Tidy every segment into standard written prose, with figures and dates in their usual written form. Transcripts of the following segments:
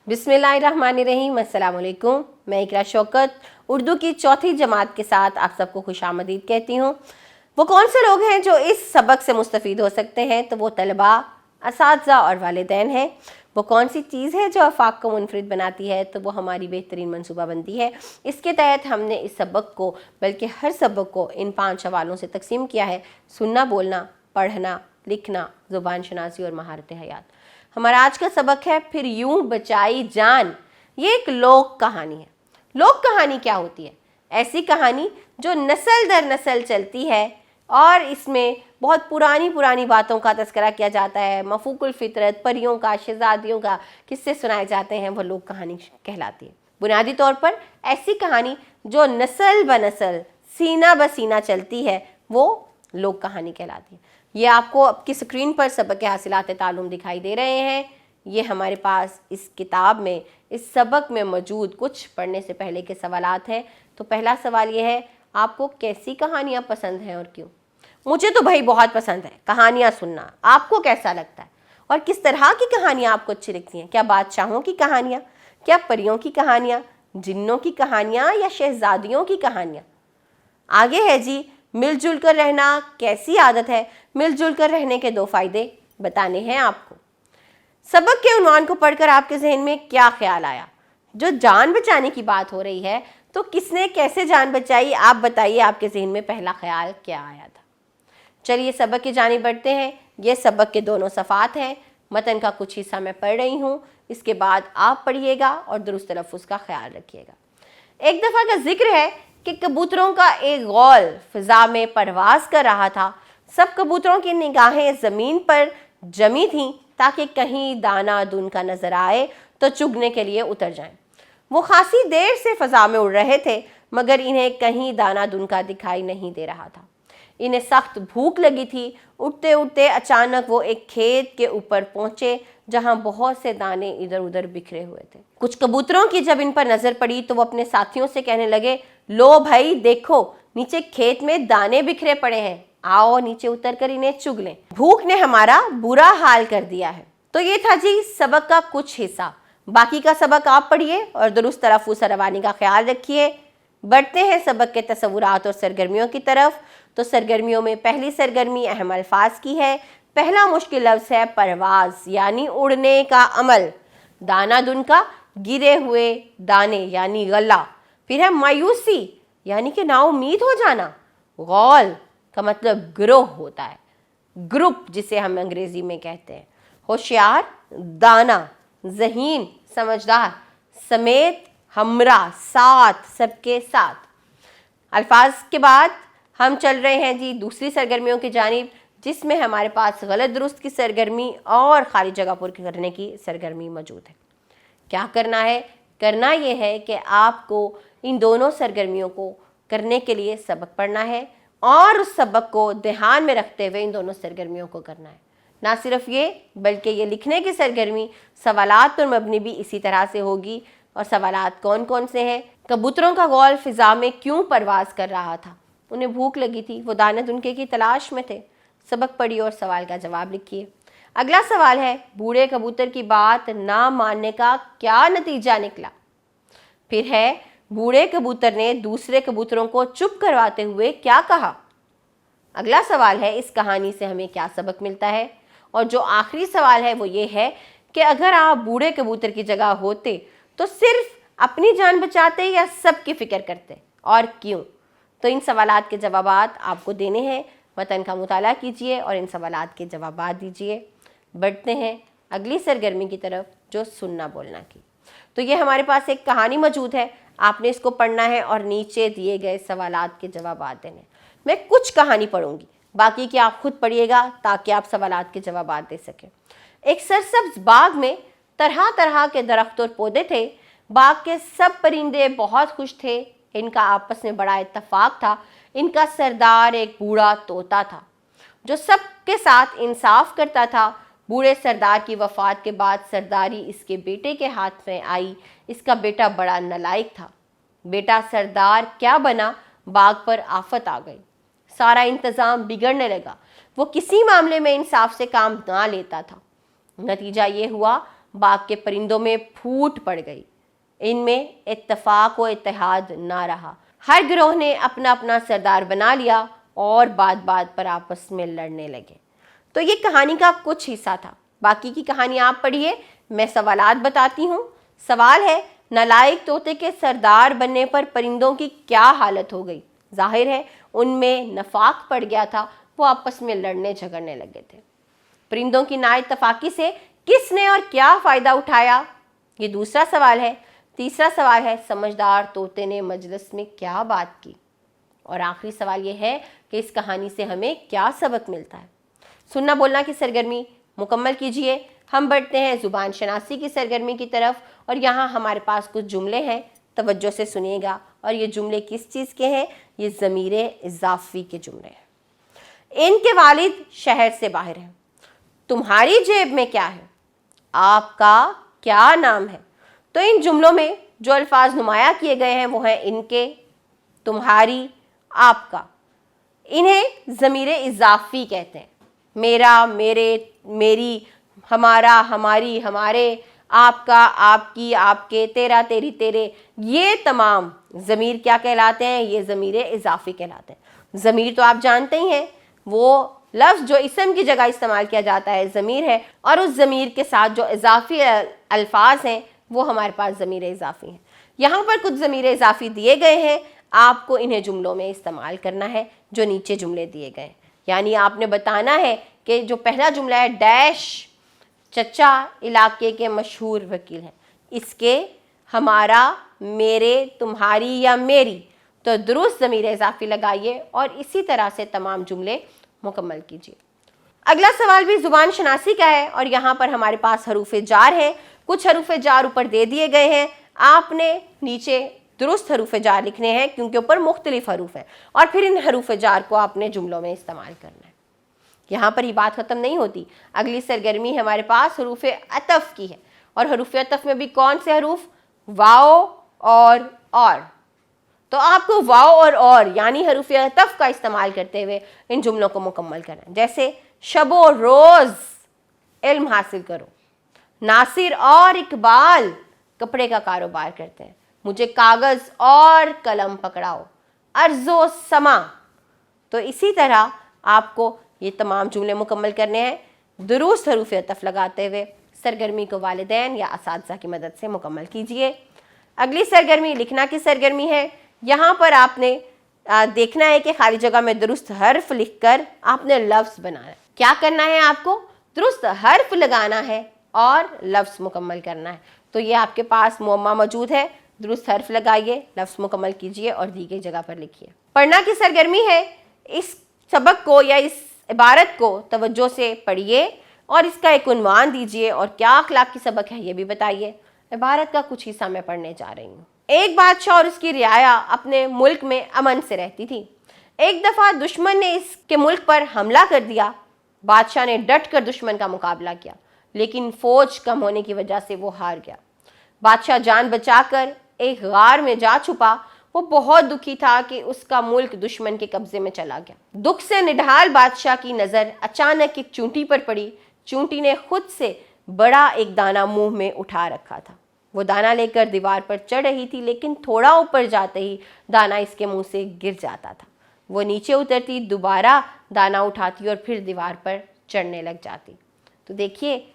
बिस्मिल्लाहिर्रहमानिर्रहीम, अस्सलाम वालेकुम। मैं इकरा शौकत उर्दू की चौथी जमात के साथ आप सबको खुशामदीद कहती हूँ। वो कौन से लोग हैं जो इस सबक से मुस्तफ़ीद हो सकते हैं? तो वो तलबा, असातिज़ा और वालिदैन हैं। वो कौन सी चीज़ है जो आफाक को मुनफरिद बनाती है? तो वो हमारी बेहतरीन मनसूबाबंदी है। इसके तहत हमने इस सबक को, बल्कि हर सबक को इन 5 हवालों से तकसीम किया है: सुनना, बोलना, पढ़ना, लिखना, ज़ुबान शनासी और महारत हयात। हमारा आज का सबक है फिर यूं बचाई जान। ये एक लोक कहानी है। लोक कहानी क्या होती है? ऐसी कहानी जो नस्ल दर नस्ल चलती है और इसमें बहुत पुरानी पुरानी बातों का तज़किरा किया जाता है। मफूकुल फितरत, परियों का, शहज़ादियों का किस्से सुनाए जाते हैं, वो लोक कहानी कहलाती है। बुनियादी तौर पर ऐसी कहानी जो नस्ल ब नस्ल, सीना ब सीना चलती है, वो लोक कहानी कहलाती है। ये आपको आपकी स्क्रीन पर सबक के हासिलात तालुम दिखाई दे रहे हैं। ये हमारे पास इस किताब में, इस सबक में मौजूद कुछ पढ़ने से पहले के सवालात हैं। तो पहला सवाल ये है, आपको कैसी कहानियाँ पसंद हैं और क्यों? मुझे तो भाई बहुत पसंद है कहानियाँ सुनना। आपको कैसा लगता है? और किस तरह की कहानियाँ आपको अच्छी लगती हैं? क्या बादशाहों की कहानियाँ, क्या परियों की कहानियाँ, जिन्नों की कहानियाँ या शहज़ादियों की कहानियाँ? आगे है जी, मिलजुल कर रहना कैसी आदत है? मिलजुल कर रहने के 2 फ़ायदे बताने हैं आपको। सबक के उन्वान को पढ़कर आपके जहन में क्या ख्याल आया? जो जान बचाने की बात हो रही है, तो किसने कैसे जान बचाई? आप बताइए, आपके जहन में पहला ख्याल क्या आया था? चलिए सबक की जानिब बढ़ते हैं। ये सबक के दोनों सफ़ात हैं। मतन का कुछ हिस्सा मैं पढ़ रही हूँ, इसके बाद आप पढ़िएगा और दुरुस्त तलफ़्फ़ुज़ का ख्याल रखिएगा। एक दफ़ा का जिक्र है कि कबूतरों का एक गौल फ़िज़ा में परवाज़ कर रहा था। सब कबूतरों की निगाहें ज़मीन पर जमी थीं ताकि कहीं दाना दुन का नज़र आए तो चुगने के लिए उतर जाएं। वो खासी देर से फ़िज़ा में उड़ रहे थे, मगर इन्हें कहीं दाना दुन का दिखाई नहीं दे रहा था। इन्हें सख्त भूख लगी थी। उड़ते उड़ते अचानक वो एक खेत के ऊपर पहुँचे जहाँ बहुत से दाने इधर उधर बिखरे हुए थे। कुछ कबूतरों की जब इन पर नज़र पड़ी तो वो अपने साथियों से कहने लगे, लो भाई देखो, नीचे खेत में दाने बिखरे पड़े हैं, आओ नीचे उतर कर इन्हें चुग लें। भूख ने हमारा बुरा हाल कर दिया है। तो ये था जी सबक का कुछ हिस्सा। बाकी का सबक आप पढ़िए और दुरुस्त तलफ़्फ़ुज़ रवानी का ख्याल रखिए। बढ़ते हैं सबक के तसव्वुरात और सरगर्मियों की तरफ। तो सरगर्मियों में पहली सरगर्मी अहम अल्फाज की है। पहला मुश्किल लफ्ज़ है परवाज़, यानी उड़ने का अमल। दाना दुन का गिरे हुए दाने यानी गला। फिर है मायूसी, यानी कि नाउम्मीद हो जाना। गौल का मतलब ग्रोह होता है, ग्रुप जिसे हम अंग्रेज़ी में कहते हैं। होशियार, दाना, ज़हीन, समझदार, समेत, हमरा, साथ, सबके साथ। अल्फाज के बाद हम चल रहे हैं जी दूसरी सरगर्मियों की जानिब, जिसमें हमारे पास गलत दुरुस्त की सरगर्मी और खाली जगह पर करने की सरगर्मी मौजूद है। क्या करना है? करना यह है कि आपको इन दोनों सरगर्मियों को करने के लिए सबक पढ़ना है और उस सबक को ध्यान में रखते हुए इन दोनों सरगर्मियों को करना है। ना सिर्फ ये, बल्कि ये लिखने की सरगर्मी सवालात पर मबनी भी इसी तरह से होगी। और सवालात कौन कौन से हैं? कबूतरों का गौल फ़िज़ा में क्यों परवाज़ कर रहा था? उन्हें भूख लगी थी, वो दाने दुनके की तलाश में थे। सबक पढ़िए और सवाल का जवाब लिखिए। अगला सवाल है, बूढ़े कबूतर की बात ना मानने का क्या नतीजा निकला? फिर है, बूढ़े कबूतर ने दूसरे कबूतरों को चुप करवाते हुए क्या कहा? अगला सवाल है, इस कहानी से हमें क्या सबक मिलता है? और जो आखिरी सवाल है वो ये है कि अगर आप बूढ़े कबूतर की जगह होते तो सिर्फ अपनी जान बचाते या सबकी फ़िक्र करते, और क्यों? तो इन सवालात के जवाबात आपको देने हैं। मतन का मुताला कीजिए और इन सवालात के जवाबात दीजिए। बढ़ते हैं अगली सरगर्मी की तरफ, जो सुनना बोलना की। तो ये हमारे पास एक कहानी मौजूद है, आपने इसको पढ़ना है और नीचे दिए गए सवालात के जवाबात देने। मैं कुछ कहानी पढ़ूंगी, बाकी की आप खुद पढ़िएगा ताकि आप सवालात के जवाबात दे सकें। एक सरसब्ज बाग में तरह तरह के दरख्त और पौधे थे। बाग के सब परिंदे बहुत खुश थे। इनका आपस में बड़ा इत्तेफाक था। इनका सरदार एक बूढ़ा तोता था जो सबके साथ इंसाफ करता था। बूढ़े सरदार की वफ़ात के बाद सरदारी इसके बेटे के हाथ में आई। इसका बेटा बड़ा नालायक था। बेटा सरदार क्या बना, बाग पर आफत आ गई। सारा इंतज़ाम बिगड़ने लगा। वो किसी मामले में इंसाफ से काम ना लेता था। नतीजा ये हुआ, बाग के परिंदों में फूट पड़ गई। इनमें इत्तेफाक व इत्तेहाद ना रहा। हर गिरोह ने अपना अपना सरदार बना लिया और बात बात पर आपस में लड़ने लगे। तो ये कहानी का कुछ हिस्सा था। बाकी की कहानी आप पढ़िए, मैं सवालात बताती हूँ। सवाल है, नालायक तोते के सरदार बनने पर परिंदों की क्या हालत हो गई? जाहिर है उनमें नफाक पड़ गया था, वो आपस में लड़ने झगड़ने लगे थे। परिंदों की नाइत्तफाकी से किसने और क्या फ़ायदा उठाया? ये दूसरा सवाल है। तीसरा सवाल है, समझदार तोते ने मजलिस में क्या बात की? और आखिरी सवाल ये है कि इस कहानी से हमें क्या सबक मिलता है? सुनना बोलना की सरगर्मी मुकम्मल कीजिए। हम बढ़ते हैं ज़ुबान शनासी की सरगर्मी की तरफ, और यहाँ हमारे पास कुछ जुमले हैं, तवज्जो से सुनिएगा। और ये जुमले किस चीज़ के हैं? ये ज़मीरे इज़ाफ़ी के जुमले हैं। इनके वालिद शहर से बाहर हैं। तुम्हारी जेब में क्या है? आपका क्या नाम है? तो इन जुमलों में जो अल्फाज नुमाया किए गए हैं वो हैं इनके, तुम्हारी, आपका। इन्हें ज़मीरे इज़ाफ़ी कहते हैं। मेरा, मेरे, मेरी, हमारा, हमारी, हमारे, आपका, आपकी, आपके, तेरा, तेरी, तेरे, ये तमाम ज़मीर क्या कहलाते हैं? ये ज़मीरे इज़ाफ़ी कहलाते हैं। ज़मीर तो आप जानते ही हैं, वो लफ्ज़ जो इसम की जगह इस्तेमाल किया जाता है ज़मीर है, और उस ज़मीर के साथ जो इज़ाफ़ी अल्फाज हैं वो हमारे पास ज़मीर इज़ाफ़ी हैं। यहाँ पर कुछ ज़मीर इज़ाफ़ी दिए गए हैं, आपको इन्हें जुमलों में इस्तेमाल करना है जो नीचे जुमले दिए गए हैं। यानी आपने बताना है कि जो पहला जुमला है, डैश चचा इलाके के मशहूर वकील हैं, इसके हमारा, मेरे, तुम्हारी या मेरी, तो दुरुस्त ज़मीर इज़ाफ़ी लगाइए और इसी तरह से तमाम जुमले मुकम्मल कीजिए। अगला सवाल भी ज़ुबान शनासी का है, और यहाँ पर हमारे पास हरूफ जार है। कुछ हरूफ जार ऊपर दे दिए गए हैं, आपने नीचे दुरुस्त हरूफ जार लिखने हैं क्योंकि ऊपर मुख्तलिफ हरूफ हैं, और फिर इन हरूफ जार को आपने जुमलों में इस्तेमाल करना है। यहाँ पर ही बात ख़त्म नहीं होती। अगली सरगर्मी हमारे पास हरूफ अतफ़ की है, और हरूफ अतफ़ में भी कौन से हरूफ? वाओ और। तो आपको वाओ और यानी हरूफ अतफ़ का इस्तेमाल करते हुए इन जुमलों को मुकम्मल करना है। जैसे शबो रोज़ इल्म हासिल करो, नासिर और इकबाल कपड़े का कारोबार करते हैं, मुझे कागज़ और कलम पकड़ाओ, अर्ज़ो समा। तो इसी तरह आपको ये तमाम जुमले मुकम्मल करने हैं दुरुस्त हरूफ अतफ़ लगाते हुए। सरगर्मी को वालिदैन या असातिज़ा की मदद से मुकम्मल कीजिए। अगली सरगर्मी लिखना की सरगर्मी है। यहाँ पर आपने देखना है कि खाली जगह में दुरुस्त हर्फ लिखकर आपने लफ्ज़ बनाना है। क्या करना है? आपको दुरुस्त हर्फ लगाना है और लफ्ज़ मुकम्मल करना है। तो ये आपके पास मुअम्मा मौजूद है, दुरुस्त हर्फ लगाइए, लफ्ज़ मुकम्मल कीजिए और दी गई जगह पर लिखिए। पढ़ना की सरगर्मी है। इस सबक को या इस इबारत को तवज्जो से पढ़िए और इसका एक उन्वान दीजिए, और क्या अखलाक की सबक है ये भी बताइए। इबारत का कुछ हिस्सा मैं पढ़ने जा रही हूँ। एक बादशाह और उसकी रियाया अपने मुल्क में अमन से रहती थी। एक दफ़ा दुश्मन ने इसके मुल्क पर हमला कर दिया। बादशाह ने डट कर दुश्मन का मुकाबला किया, लेकिन फ़ौज कम होने की वजह से वो हार गया। बादशाह जान बचाकर एक गार में जा छुपा। वो बहुत दुखी था कि उसका मुल्क दुश्मन के कब्जे में चला गया। दुख से निढाल बादशाह की नज़र अचानक एक चूंटी पर पड़ी। चूंटी ने खुद से बड़ा एक दाना मुंह में उठा रखा था। वो दाना लेकर दीवार पर चढ़ रही थी, लेकिन थोड़ा ऊपर जाते ही दाना इसके मुंह से गिर जाता था। वो नीचे उतरती, दोबारा दाना उठाती और फिर दीवार पर चढ़ने लग जाती। तो देखिए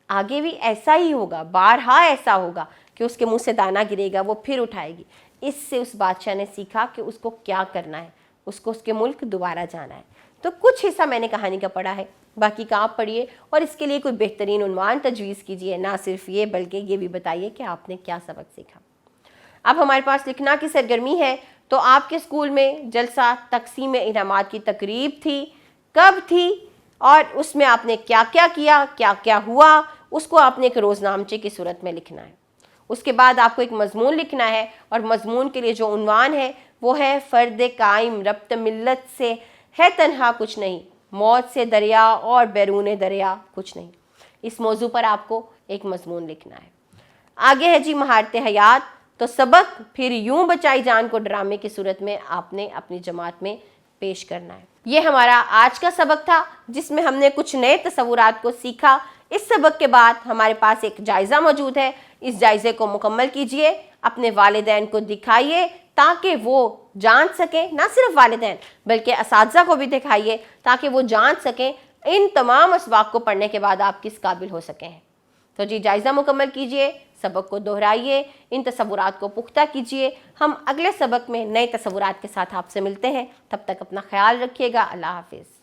आगे भी ऐसा ही होगा, बारहा ऐसा होगा कि उसके मुंह से दाना गिरेगा, वो फिर उठाएगी। इससे उस बादशाह ने सीखा कि उसको क्या करना है, उसको उसके मुल्क दोबारा जाना है। तो कुछ हिस्सा मैंने कहानी का पढ़ा है, बाकी का आप पढ़िए और इसके लिए कोई बेहतरीन उन्वान तजवीज़ कीजिए। ना सिर्फ ये बल्कि ये भी बताइए कि आपने क्या सबक सीखा। अब हमारे पास लिखना की सरगर्मी है। तो आपके स्कूल में जलसा तकसीम इनामात की तकरीब थी, कब थी और उसमें आपने क्या क्या किया, क्या क्या हुआ, उसको आपने एक रोज़नामचे की सूरत में लिखना है। उसके बाद आपको एक मजमून लिखना है और मजमून के लिए जो उन्वान है वो है फ़र्द कायम रब्त मिल्लत से है तन्हा कुछ नहीं, मौत से दरिया और बैरून दरिया कुछ नहीं। इस मौजू पर आपको एक मजमून लिखना है। आगे है जी महारत हयात। तो सबक फिर यूं बचाई जान को ड्रामे की सूरत में आपने अपनी जमात में पेश करना है। ये हमारा आज का सबक था जिसमें हमने कुछ नए तसव्वुरात को सीखा। اس سبق کے بعد ہمارے پاس ایک جائزہ موجود ہے، اس جائزے کو مکمل کیجئے، اپنے والدین کو دکھائیے تاکہ وہ جان سکیں، نہ صرف والدین بلکہ اساتذہ کو بھی دکھائیے تاکہ وہ جان سکیں ان تمام اسباق کو پڑھنے کے بعد آپ کس قابل ہو سکیں ہیں۔ تو جی جائزہ مکمل کیجئے، سبق کو دہرائیے، ان تصورات کو پختہ کیجئے۔ ہم اگلے سبق میں نئے تصورات کے ساتھ آپ سے ملتے ہیں، تب تک اپنا خیال رکھیے گا۔ اللہ حافظ۔